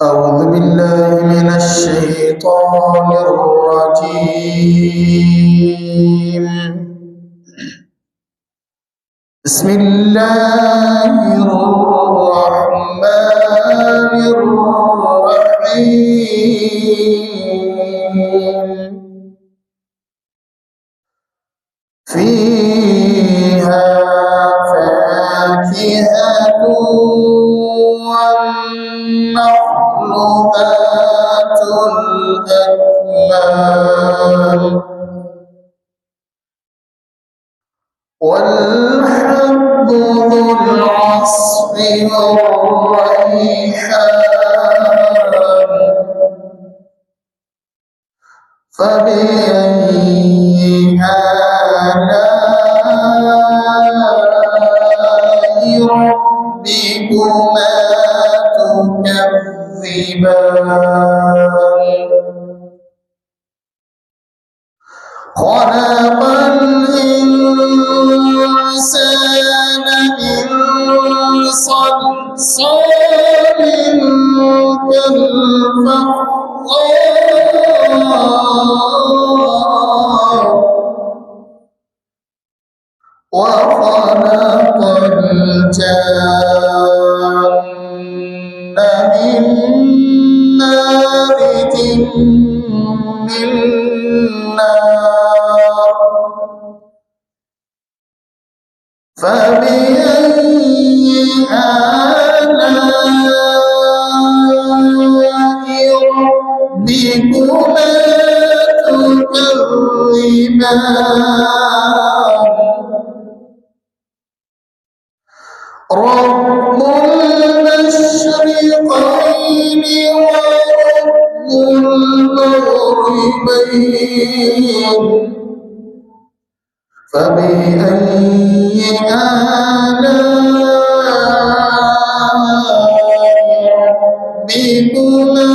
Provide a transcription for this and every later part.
أعوذ بالله من الشيطان الرجيم. بسم الله الرحمن الرحيم. فيها فاكهة والنخل ذات الأكمام والحب ذو العصف والريحان فبأي آلاء ربكما تكذبان خلق الإنسان من صلصال كالفخار وخلق الجان من مارج من نار فبأي آلاء ربكما تكذبان رب المشرقين ورب المغربين فبأي آلاء ربكما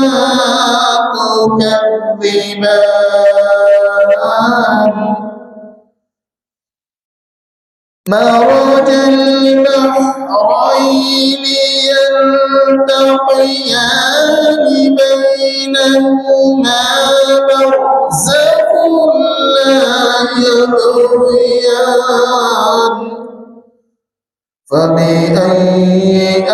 تكذبان مرج البحرين يلتقيان بينهما برزخ لا يبغيان فبأي